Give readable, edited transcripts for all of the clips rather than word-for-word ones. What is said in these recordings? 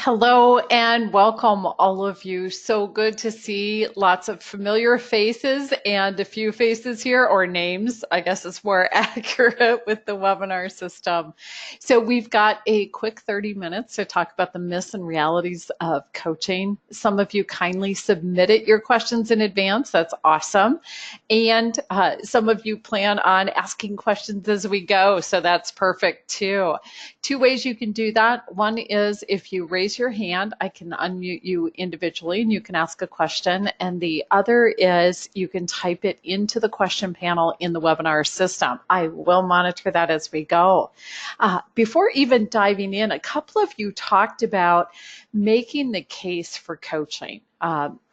Hello and welcome, all of you. So good to see lots of familiar faces and a few faces here, or names, I guess is more accurate with the webinar system. So we've got a quick 30 minutes to talk about the myths and realities of coaching. Some of you kindly submitted your questions in advance. That's awesome. And some of you plan on asking questions as we go. So that's perfect too. Two ways you can do that. One is if you raise your hand, I can unmute you individually and you can ask a question. And the other is you can type it into the question panel in the webinar system. I will monitor that as we go. Before even diving in, a couple of you talked about making the case for coaching.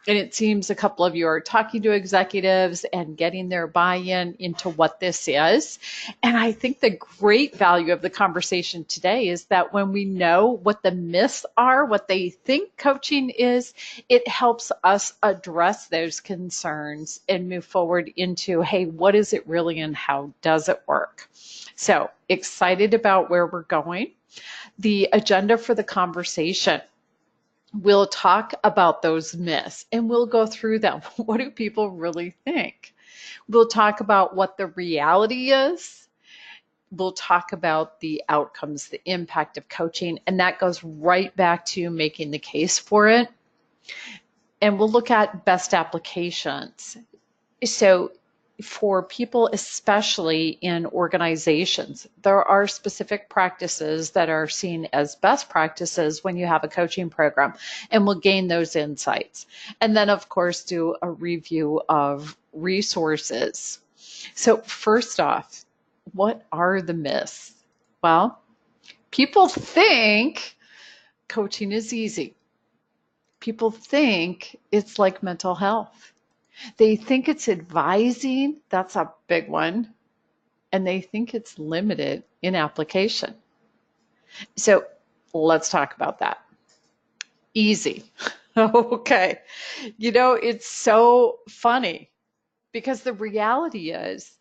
And it seems a couple of you are talking to executives and getting their buy-in into what this is. And I think the great value of the conversation today is that when we know what the myths are, what they think coaching is, it helps us address those concerns and move forward into, hey, what is it really and how does it work? So excited about where we're going. The agenda for the conversation. We'll talk about those myths and we'll go through them. What do people really think? We'll talk about what the reality is. We'll talk about the outcomes, the impact of coaching, and that goes right back to making the case for it. And we'll look at best applications. So for people, especially in organizations, there are specific practices that are seen as best practices when you have a coaching program, and we'll gain those insights. And then, of course, do a review of resources. So first off, what are the myths? Well, people think coaching is easy. People think it's like mental health. They think it's advising, that's a big one, and they think it's limited in application. So let's talk about that. Easy. Okay. You know, it's so funny because the reality is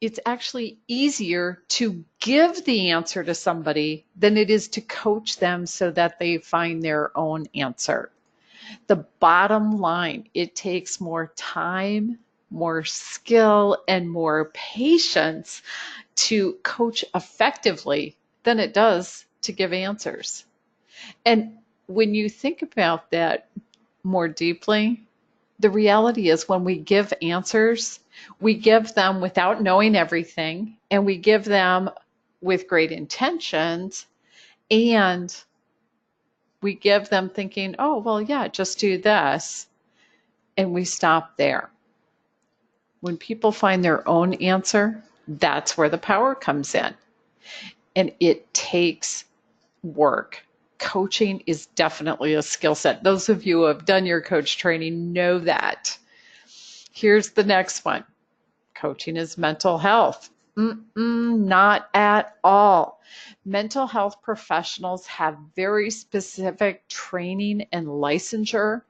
it's actually easier to give the answer to somebody than it is to coach them so that they find their own answer. The bottom line, it takes more time, more skill, and more patience to coach effectively than it does to give answers. And when you think about that more deeply, the reality is when we give answers, we give them without knowing everything, and we give them with great intentions, and we give them thinking, oh, well, yeah, just do this. And we stop there. When people find their own answer, that's where the power comes in. And it takes work. Coaching is definitely a skill set. Those of you who have done your coach training know that. Here's the next one. Coaching is mental health. Not at all. Mental health professionals have very specific training and licensure.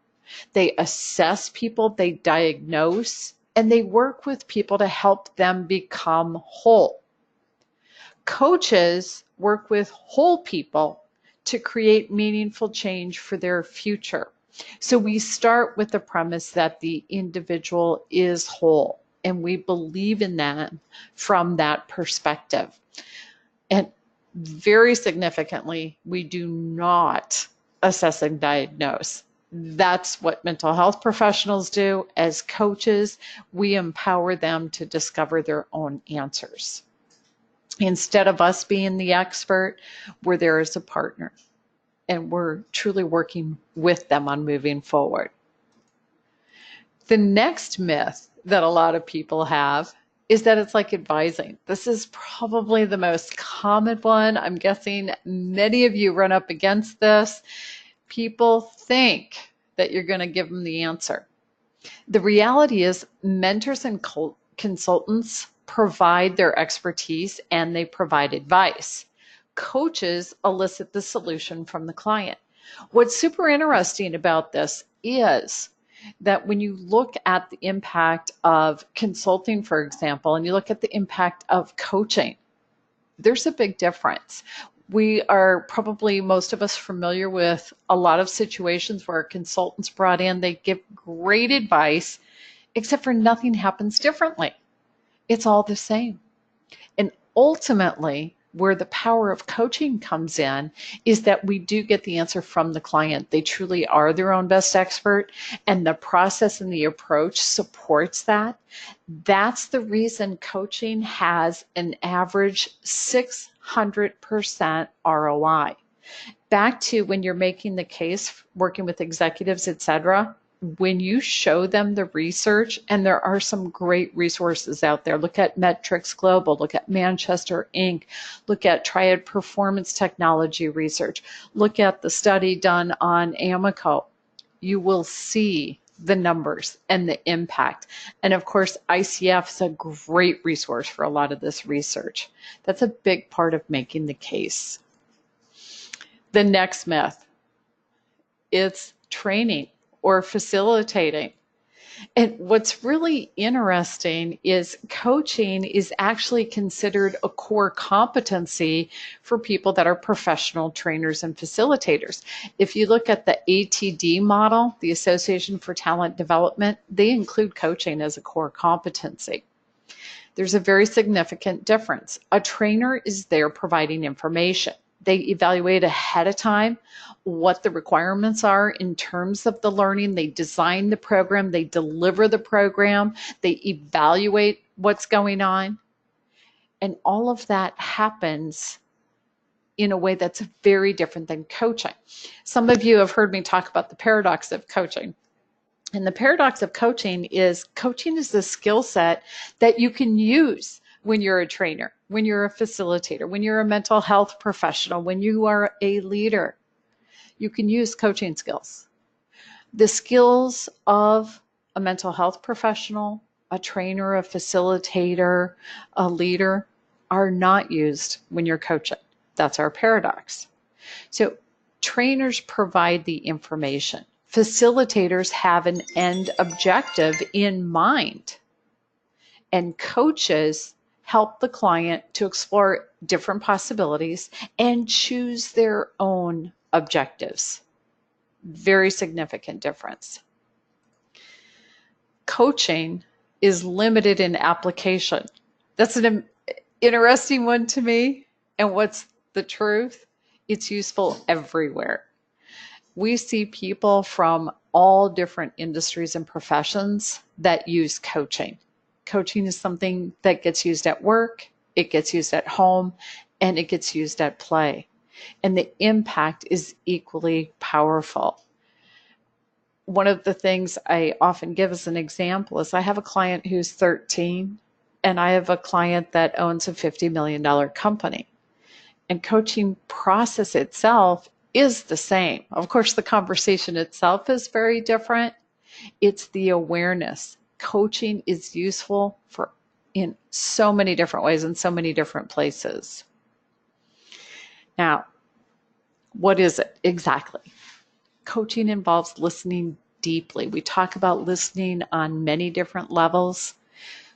They assess people, they diagnose, and they work with people to help them become whole. Coaches work with whole people to create meaningful change for their future. So we start with the premise that the individual is whole. And we believe in that from that perspective. And very significantly, we do not assess and diagnose. That's what mental health professionals do. As coaches, we empower them to discover their own answers. Instead of us being the expert, we're there as a partner. And we're truly working with them on moving forward. The next myth that a lot of people have is that it's like advising. This is probably the most common one. I'm guessing many of you run up against this. People think that you're going to give them the answer. The reality is mentors and consultants provide their expertise and they provide advice. Coaches elicit the solution from the client. What's super interesting about this is that when you look at the impact of consulting, for example, and you look at the impact of coaching, there's a big difference. We are probably most of us familiar with a lot of situations where a consultant's brought in, they give great advice, except for nothing happens differently. It's all the same. And ultimately, where the power of coaching comes in is that we do get the answer from the client. They truly are their own best expert, and the process and the approach supports that. That's the reason coaching has an average 600% ROI. Back to when you're making the case, working with executives, etc., when you show them the research, and there are some great resources out there. Look at Metrics Global, look at Manchester Inc., look at Triad Performance Technology Research, look at the study done on Amico. You will see the numbers and the impact. And of course, ICF is a great resource for a lot of this research. That's a big part of making the case. The next myth, it's training or facilitating. And what's really interesting is coaching is actually considered a core competency for people that are professional trainers and facilitators. If you look at the ATD model, the Association for Talent Development, they include coaching as a core competency. There's a very significant difference. A trainer is there providing information. They evaluate ahead of time what the requirements are in terms of the learning. They design the program, they deliver the program, they evaluate what's going on. And all of that happens in a way that's very different than coaching. Some of you have heard me talk about the paradox of coaching. And the paradox of coaching is the skill set that you can use when you're a trainer, when you're a facilitator, when you're a mental health professional, when you are a leader. You can use coaching skills. The skills of a mental health professional, a trainer, a facilitator, a leader are not used when you're coaching. That's our paradox. So trainers provide the information. Facilitators have an end objective in mind. And coaches help the client to explore different possibilities and choose their own objectives. Very significant difference. Coaching is limited in application. That's an interesting one to me. And what's the truth? It's useful everywhere. We see people from all different industries and professions that use coaching. Coaching is something that gets used at work, it gets used at home, and it gets used at play. And the impact is equally powerful. One of the things I often give as an example is I have a client who's 13, and I have a client that owns a $50 million company. And coaching process itself is the same. Of course, the conversation itself is very different. It's the awareness. Coaching is useful in so many different ways in so many different places. Now, what is it exactly? Coaching involves listening deeply. We talk about listening on many different levels.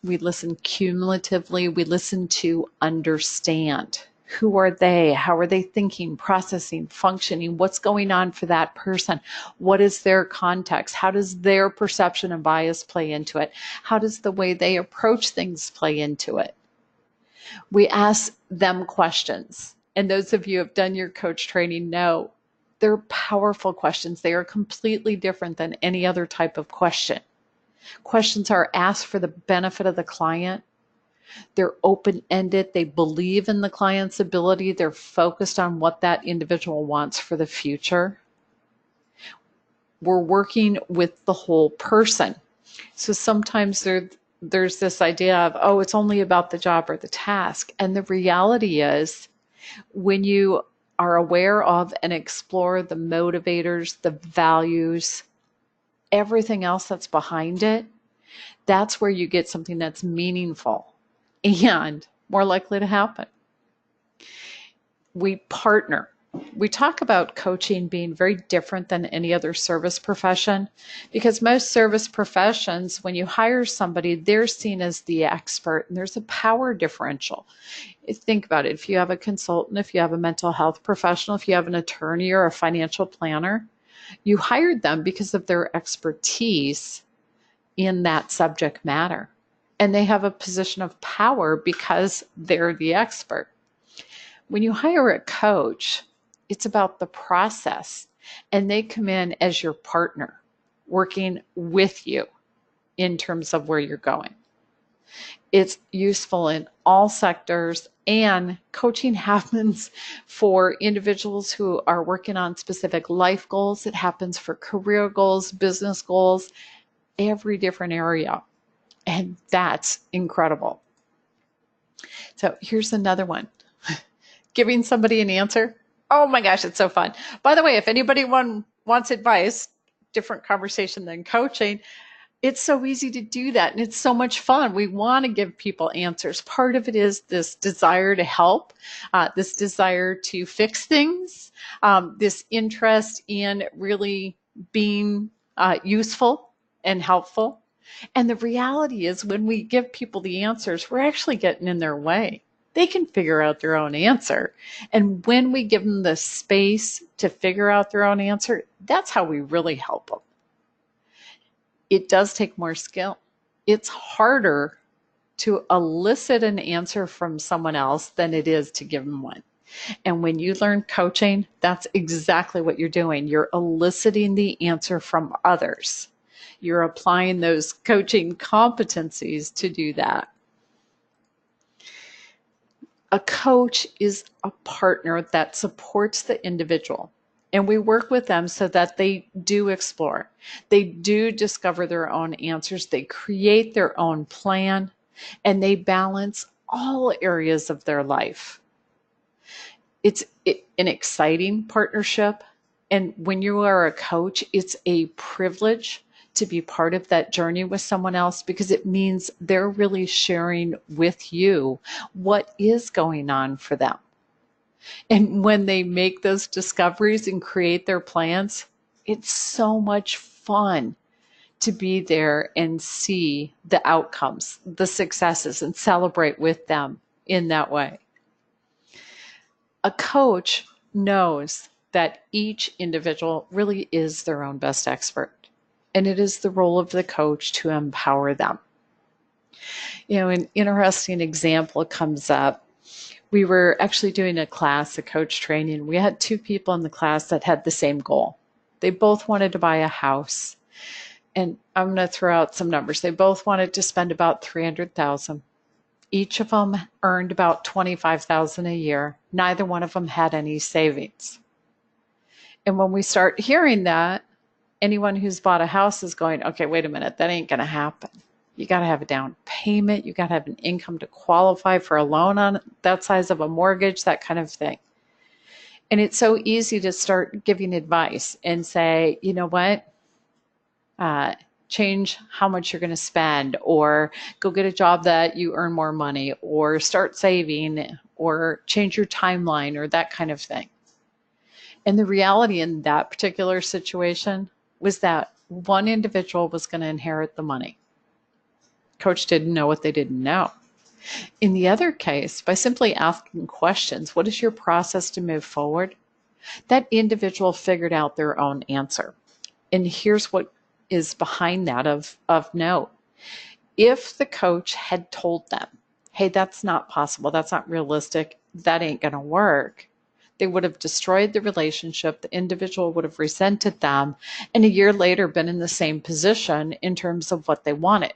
We listen cumulatively. We listen to understand. Who are they? How are they thinking, processing, functioning? What's going on for that person? What is their context? How does their perception and bias play into it? How does the way they approach things play into it? We ask them questions. And those of you who have done your coach training know they're powerful questions. They are completely different than any other type of question. Questions are asked for the benefit of the client. They're open-ended. They believe in the client's ability. They're focused on what that individual wants for the future. We're working with the whole person. So sometimes there's this idea of, oh, it's only about the job or the task. And the reality is, when you are aware of and explore the motivators, the values, everything else that's behind it, that's where you get something that's meaningful and more likely to happen. We partner. We talk about coaching being very different than any other service profession because most service professions, when you hire somebody, they're seen as the expert and there's a power differential. Think about it. If you have a consultant, if you have a mental health professional, if you have an attorney or a financial planner, you hired them because of their expertise in that subject matter. And they have a position of power because they're the expert. When you hire a coach, it's about the process, and they come in as your partner, working with you in terms of where you're going. It's useful in all sectors, and coaching happens for individuals who are working on specific life goals. It happens for career goals, business goals, every different area. And that's incredible. So here's another one. Giving somebody an answer. Oh my gosh, it's so fun. By the way, if anybody wants advice, different conversation than coaching, it's so easy to do that. And it's so much fun. We want to give people answers. Part of it is this desire to help, this desire to fix things, this interest in really being useful and helpful. And the reality is when we give people the answers, we're actually getting in their way. They can figure out their own answer. And when we give them the space to figure out their own answer, that's how we really help them. It does take more skill. It's harder to elicit an answer from someone else than it is to give them one. And when you learn coaching, that's exactly what you're doing. You're eliciting the answer from others. You're applying those coaching competencies to do that. A coach is a partner that supports the individual, and we work with them so that they do explore. They do discover their own answers. They create their own plan, and they balance all areas of their life. It's an exciting partnership, and when you are a coach, it's a privilege to be part of that journey with someone else because it means they're really sharing with you what is going on for them. And when they make those discoveries and create their plans, it's so much fun to be there and see the outcomes, the successes, and celebrate with them in that way. A coach knows that each individual really is their own best expert. And it is the role of the coach to empower them. You know, an interesting example comes up. We were actually doing a class, a coach training. We had two people in the class that had the same goal. They both wanted to buy a house. And I'm going to throw out some numbers. They both wanted to spend about $300,000. Each of them earned about $25,000 a year. Neither one of them had any savings. And when we start hearing that, anyone who's bought a house is going, okay, wait a minute, that ain't going to happen. You got to have a down payment. You got to have an income to qualify for a loan on that size of a mortgage, that kind of thing. And it's so easy to start giving advice and say, you know what, change how much you're going to spend, or go get a job that you earn more money, or start saving, or change your timeline, or that kind of thing. And the reality in that particular situation was that one individual was going to inherit the money. Coach didn't know what they didn't know. In the other case, by simply asking questions, what is your process to move forward? That individual figured out their own answer. And here's what is behind that of note. If the coach had told them, hey, that's not possible, that's not realistic, that ain't going to work, they would have destroyed the relationship. The individual would have resented them, and a year later been in the same position in terms of what they wanted.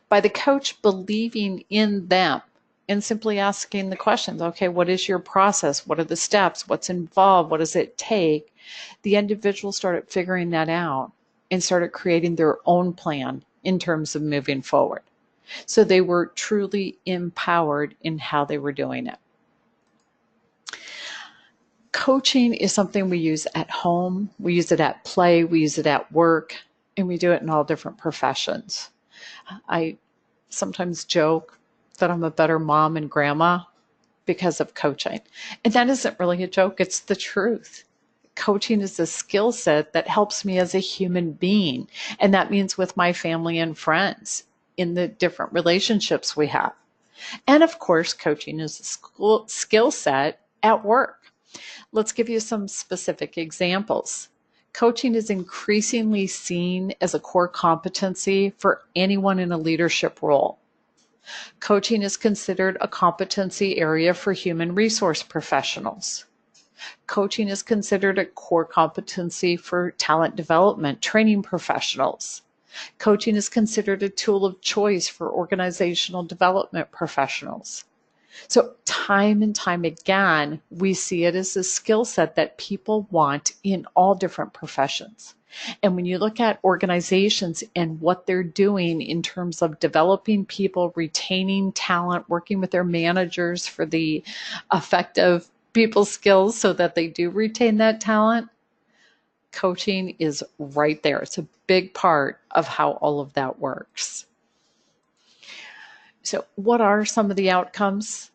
By the coach believing in them and simply asking the questions, okay, what is your process? What are the steps? What's involved? What does it take? The individual started figuring that out and started creating their own plan in terms of moving forward. So they were truly empowered in how they were doing it. Coaching is something we use at home, we use it at play, we use it at work, and we do it in all different professions. I sometimes joke that I'm a better mom and grandma because of coaching. And that isn't really a joke, it's the truth. Coaching is a skill set that helps me as a human being. And that means with my family and friends in the different relationships we have. And of course, coaching is a skill set at work. Let's give you some specific examples. Coaching is increasingly seen as a core competency for anyone in a leadership role. Coaching is considered a competency area for human resource professionals. Coaching is considered a core competency for talent development, training professionals. Coaching is considered a tool of choice for organizational development professionals. So time and time again, we see it as a skill set that people want in all different professions. And when you look at organizations and what they're doing in terms of developing people, retaining talent, working with their managers for the effective people skills so that they do retain that talent, coaching is right there. It's a big part of how all of that works. So what are some of the outcomes?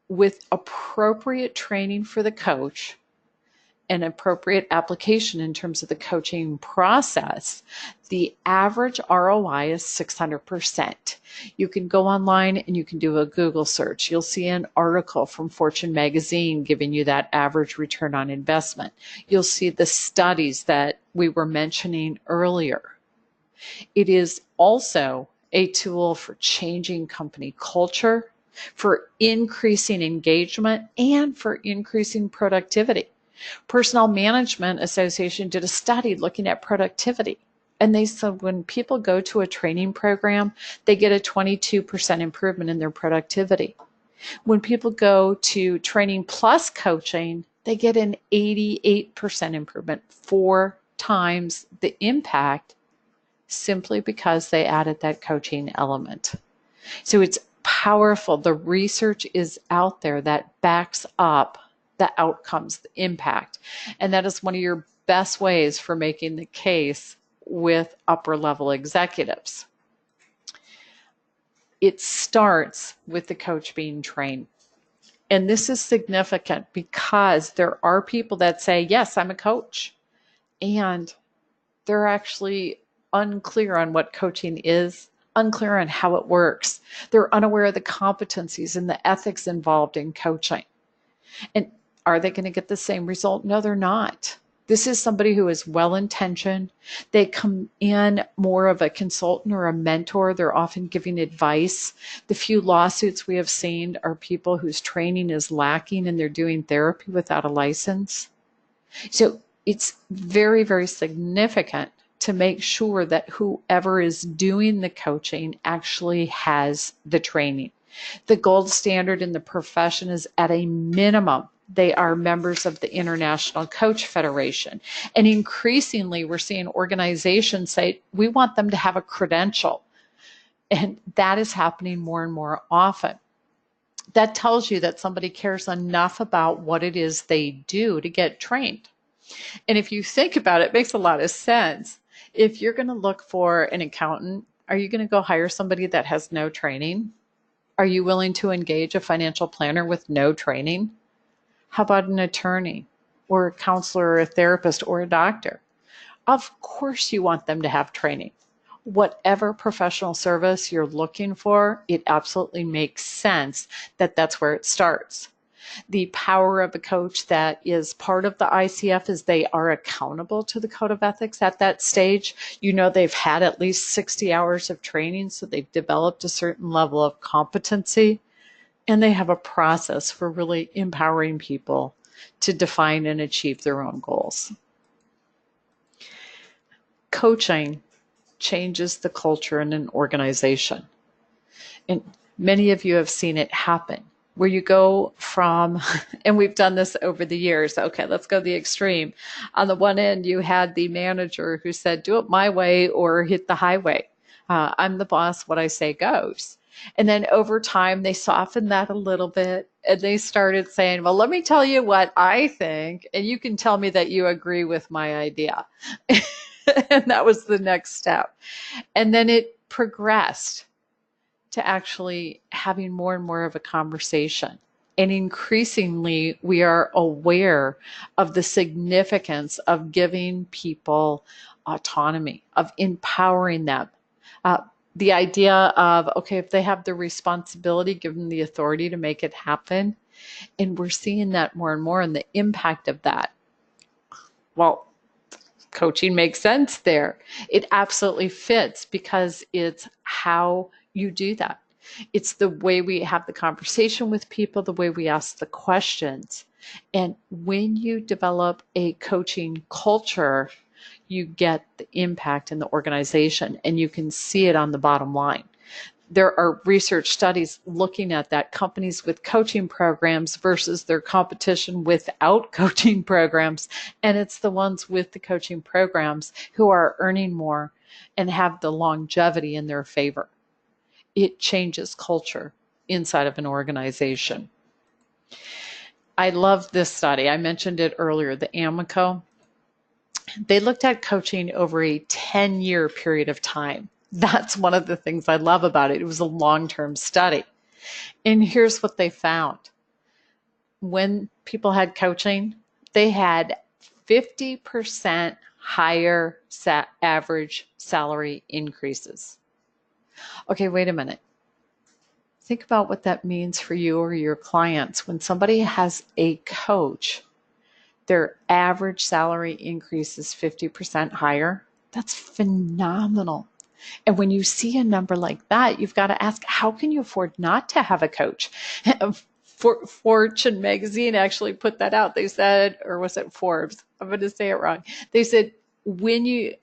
With appropriate training for the coach and appropriate application in terms of the coaching process, the average ROI is 600%. You can go online and you can do a Google search. You'll see an article from Fortune magazine giving you that average return on investment. You'll see the studies that we were mentioning earlier. It is also a tool for changing company culture, for increasing engagement, and for increasing productivity. Personnel Management Association did a study looking at productivity. And they said when people go to a training program, they get a 22% improvement in their productivity. When people go to training plus coaching, they get an 88% improvement, 4 times the impact, simply because they added that coaching element. So it's powerful. The research is out there that backs up the outcomes, the impact. And that is one of your best ways for making the case with upper level executives. It starts with the coach being trained. And this is significant because there are people that say, yes, I'm a coach. And they're actually unclear on what coaching is, unclear on how it works. They're unaware of the competencies and the ethics involved in coaching. And are they going to get the same result? No, they're not. This is somebody who is well-intentioned. They come in more of a consultant or a mentor. They're often giving advice. The few lawsuits we have seen are people whose training is lacking and they're doing therapy without a license. So it's very, very significant to make sure that whoever is doing the coaching actually has the training. The gold standard in the profession is at a minimum. They are members of the International Coach Federation. And increasingly, we're seeing organizations say, we want them to have a credential. And that is happening more and more often. That tells you that somebody cares enough about what it is they do to get trained. And if you think about it, it makes a lot of sense. If you're going to look for an accountant, are you going to go hire somebody that has no training? Are you willing to engage a financial planner with no training? How about an attorney or a counselor or a therapist or a doctor? Of course you want them to have training. Whatever professional service you're looking for, it absolutely makes sense that that's where it starts. The power of a coach that is part of the ICF is they are accountable to the code of ethics at that stage. You know, they've had at least 60 hours of training, so they've developed a certain level of competency, and they have a process for really empowering people to define and achieve their own goals. Coaching changes the culture in an organization. And many of you have seen it happen, where you go from, and we've done this over the years. Okay, let's go the extreme. On the one end, you had the manager who said, do it my way or hit the highway. I'm the boss, what I say goes. And then over time, they softened that a little bit and they started saying, well, let me tell you what I think, and you can tell me that you agree with my idea. And that was the next step. And then it progressed to actually having more and more of a conversation. And increasingly, we are aware of the significance of giving people autonomy, of empowering them. Uh, the idea of, okay, if they have the responsibility, give them the authority to make it happen. And we're seeing that more and more, and the impact of that. Well, coaching makes sense there. It absolutely fits because it's how you do that. It's the way we have the conversation with people, the way we ask the questions. And when you develop a coaching culture, you get the impact in the organization, and you can see it on the bottom line. There are research studies looking at that, companies with coaching programs versus their competition without coaching programs. And it's the ones with the coaching programs who are earning more and have the longevity in their favor. It changes culture inside of an organization. I love this study. I mentioned it earlier, the Amico. They looked at coaching over a 10-year period of time. That's one of the things I love about it. It was a long-term study. And here's what they found. When people had coaching, they had 50% higher average salary increases. Okay, wait a minute. Think about what that means for you or your clients. When somebody has a coach, their average salary increase is 50% higher. That's phenomenal. And when you see a number like that, you've got to ask, how can you afford not to have a coach? Fortune magazine actually put that out. They said, or was it Forbes? I'm going to say it wrong. They said,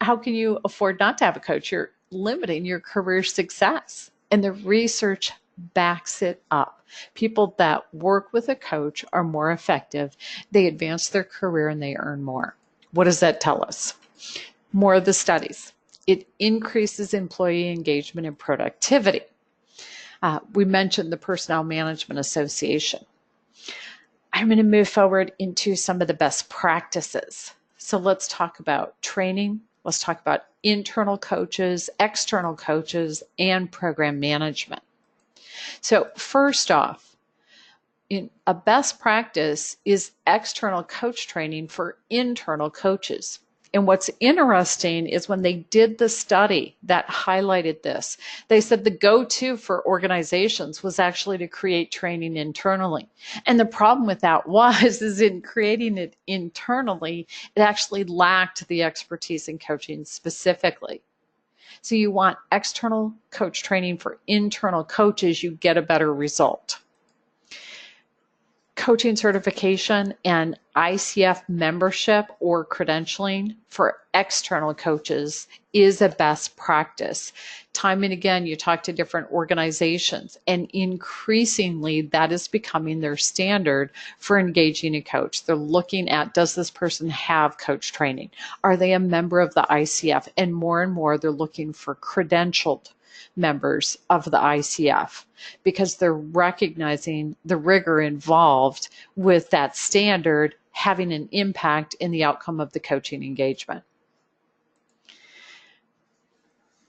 how can you afford not to have a coach? You're limiting your career success. And the research backs it up. People that work with a coach are more effective. They advance their career and they earn more. What does that tell us? More of the studies. It increases employee engagement and productivity. We mentioned the Personnel Management Association. I'm going to move forward into some of the best practices. So let's talk about training. Let's talk about internal coaches, external coaches, and program management. So first off, a best practice is external coach training for internal coaches. And what's interesting is when they did the study that highlighted this, they said the go-to for organizations was actually to create training internally. And the problem with that is in creating it internally, it actually lacked the expertise in coaching specifically. So you want external coach training for internal coaches, you get a better result. Coaching certification and ICF membership or credentialing for external coaches is a best practice. Time and again, you talk to different organizations, and increasingly that is becoming their standard for engaging a coach. They're looking at, does this person have coach training? Are they a member of the ICF? And more, they're looking for credentialed members of the ICF because they're recognizing the rigor involved with that standard having an impact in the outcome of the coaching engagement.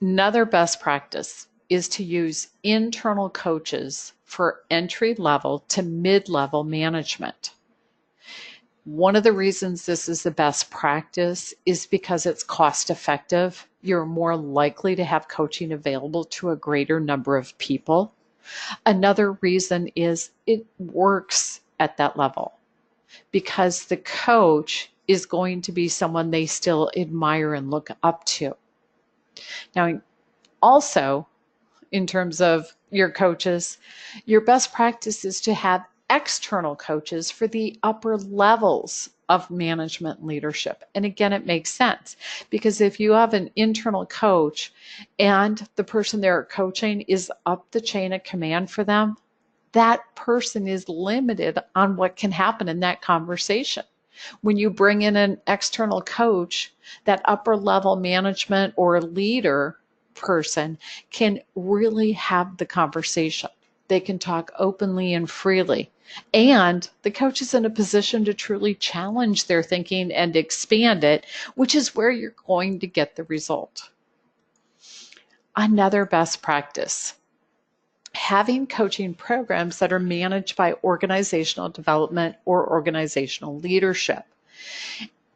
Another best practice is to use internal coaches for entry-level to mid-level management. One of the reasons this is the best practice is because it's cost effective. You're more likely to have coaching available to a greater number of people. Another reason is it works at that level because the coach is going to be someone they still admire and look up to. Now, also, in terms of your coaches, your best practice is to have external coaches for the upper levels of management leadership. And again, it makes sense because if you have an internal coach and the person they're coaching is up the chain of command for them, that person is limited on what can happen in that conversation. When you bring in an external coach, that upper level management or leader person can really have the conversation. They can talk openly and freely. And the coach is in a position to truly challenge their thinking and expand it, which is where you're going to get the result. Another best practice having coaching programs that are managed by organizational development or organizational leadership.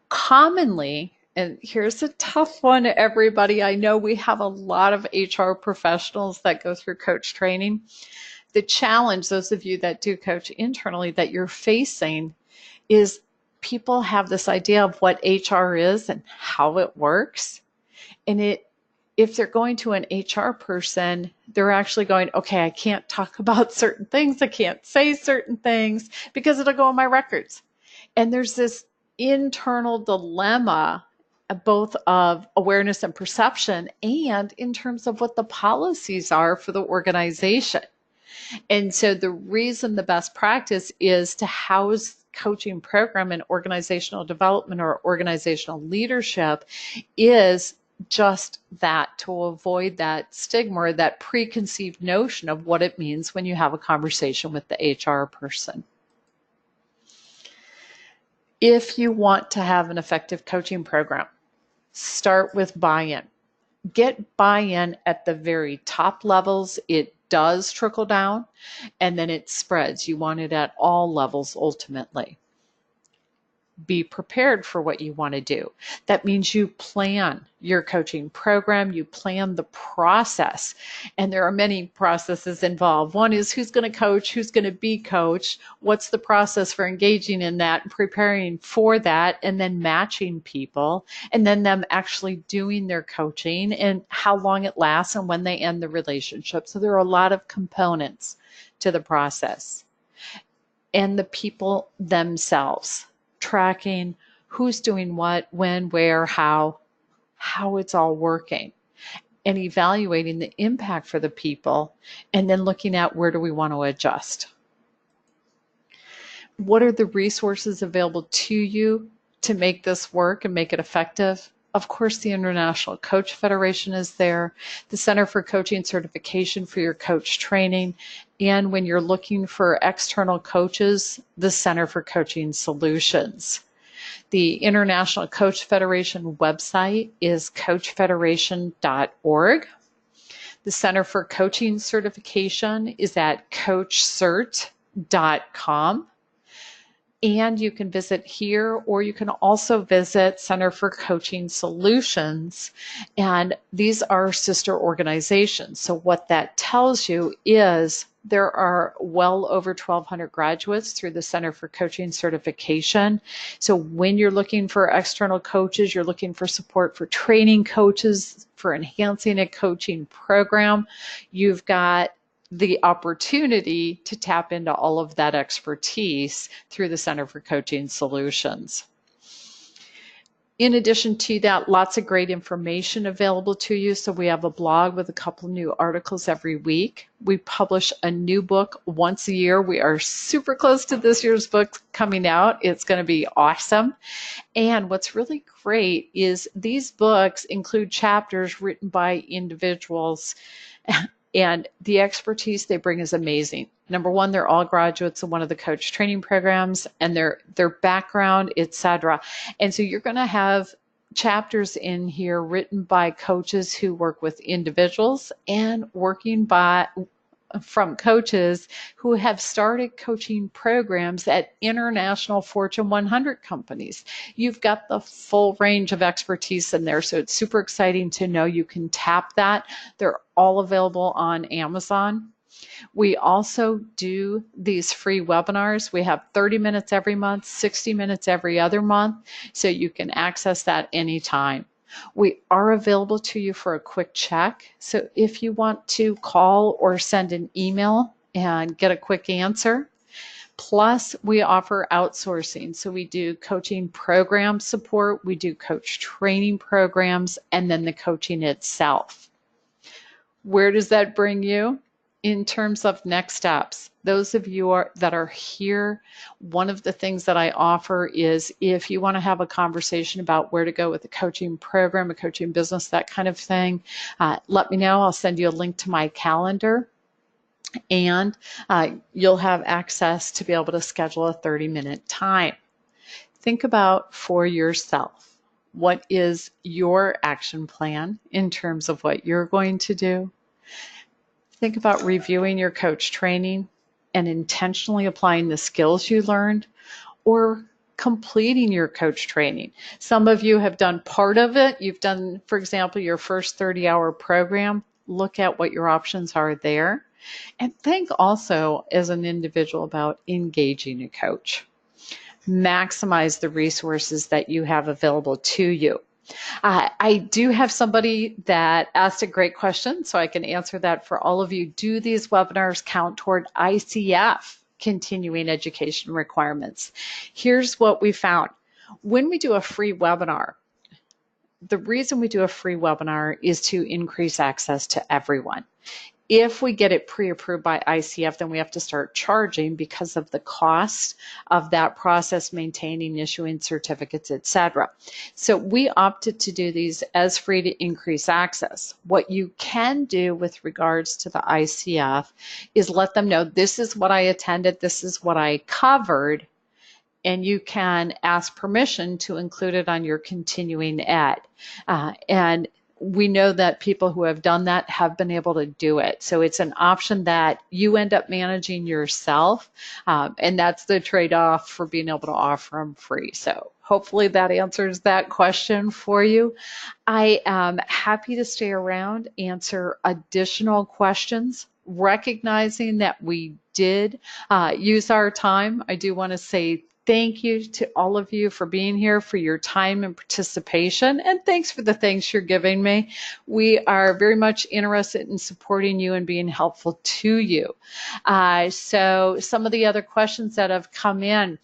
Commonly, and here's a tough one, everybody. I know we have a lot of HR professionals that go through coach training. The challenge, those of you that do coach internally, that you're facing is people have this idea of what HR is and how it works. And if they're going to an HR person, they're actually going, okay, I can't talk about certain things. I can't say certain things because it'll go on my records. And there's this internal dilemma, both of awareness and perception, and in terms of what the policies are for the organization. And so the reason the best practice is to house coaching program in organizational development or organizational leadership is just that, to avoid that stigma or that preconceived notion of what it means when you have a conversation with the HR person. If you want to have an effective coaching program, start with buy-in. Get buy-in at the very top levels. It does trickle down, and then it spreads. You want it at all levels ultimately. Be prepared for what you want to do. That means you plan your coaching program, you plan the process, and there are many processes involved. One is who's going to coach, who's going to be coached, what's the process for engaging in that and preparing for that, and then matching people, and then them actually doing their coaching and how long it lasts and when they end the relationship. So there are a lot of components to the process. And the people themselves, tracking who's doing what, when, where, how it's all working, and evaluating the impact for the people, and then looking at where do we want to adjust. What are the resources available to you to make this work and make it effective? Of course, the International Coach Federation is there, the Center for Coaching Certification for your coach training, and when you're looking for external coaches, the Center for Coaching Solutions. The International Coach Federation website is coachfederation.org. The Center for Coaching Certification is at coachcert.com. And you can visit here, or you can also visit Center for Coaching Solutions. And these are sister organizations. So what that tells you is there are well over 1,200 graduates through the Center for Coaching Certification. So when you're looking for external coaches, you're looking for support for training coaches, for enhancing a coaching program, you've got the opportunity to tap into all of that expertise through the Center for Coaching Solutions. In addition to that, lots of great information available to you. So we have a blog with a couple new articles every week. We publish a new book once a year. We are super close to this year's book coming out. It's going to be awesome. And what's really great is these books include chapters written by individuals, and the expertise they bring is amazing. Number one, they're all graduates of one of the coach training programs, and their background, etc. And so you're going to have chapters in here written by coaches who work with individuals and working from coaches who have started coaching programs at international Fortune 100 companies. You've got the full range of expertise in there, so it's super exciting to know you can tap that. They're all available on Amazon. We also do these free webinars. We have 30 minutes every month, 60 minutes every other month, so you can access that anytime. We are available to you for a quick check. So if you want to call or send an email and get a quick answer, plus we offer outsourcing. So we do coaching program support, we do coach training programs, and then the coaching itself. Where does that bring you? In terms of next steps, those of you that are here, one of the things that I offer is if you want to have a conversation about where to go with a coaching program, a coaching business, that kind of thing, let me know. I'll send you a link to my calendar, and you'll have access to be able to schedule a 30-minute time. Think about for yourself, what is your action plan in terms of what you're going to do? Think about reviewing your coach training and intentionally applying the skills you learned, or completing your coach training. Some of you have done part of it. You've done, for example, your first 30-hour program. Look at what your options are there. And think also as an individual about engaging a coach. Maximize the resources that you have available to you. I do have somebody that asked a great question, so I can answer that for all of you. Do these webinars count toward ICF continuing education requirements? Here's what we found. When we do a free webinar, the reason we do a free webinar is to increase access to everyone. If we get it pre-approved by ICF, then we have to start charging because of the cost of that process, maintaining, issuing certificates, etc. So we opted to do these as free to increase access. What you can do with regards to the ICF is let them know, this is what I attended, this is what I covered, and you can ask permission to include it on your continuing ed. And we know that people who have done that have been able to do it. So it's an option that you end up managing yourself. And that's the trade-off for being able to offer them free. So hopefully that answers that question for you. I am happy to stay around, answer additional questions, recognizing that we did use our time. I do want to say thank you to all of you for being here, for your time and participation, and thanks for the thanks you're giving me. We are very much interested in supporting you and being helpful to you. So some of the other questions that have come in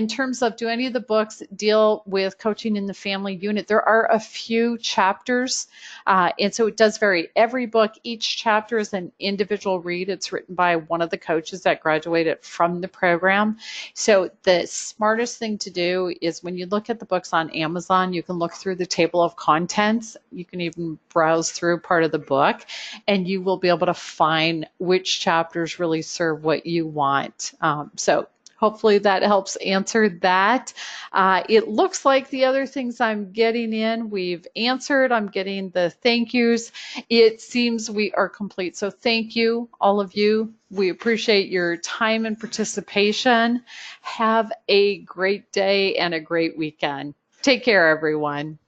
terms of, do any of the books deal with coaching in the family unit? There are a few chapters, and so it does vary. Every book, each chapter is an individual read. It's written by one of the coaches that graduated from the program. So the smartest thing to do is, when you look at the books on Amazon, you can look through the table of contents. You can even browse through part of the book, and you will be able to find which chapters really serve what you want. So hopefully that helps answer that. It looks like the other things I'm getting in, we've answered. I'm getting the thank yous. It seems we are complete. So thank you, all of you. We appreciate your time and participation. Have a great day and a great weekend. Take care, everyone.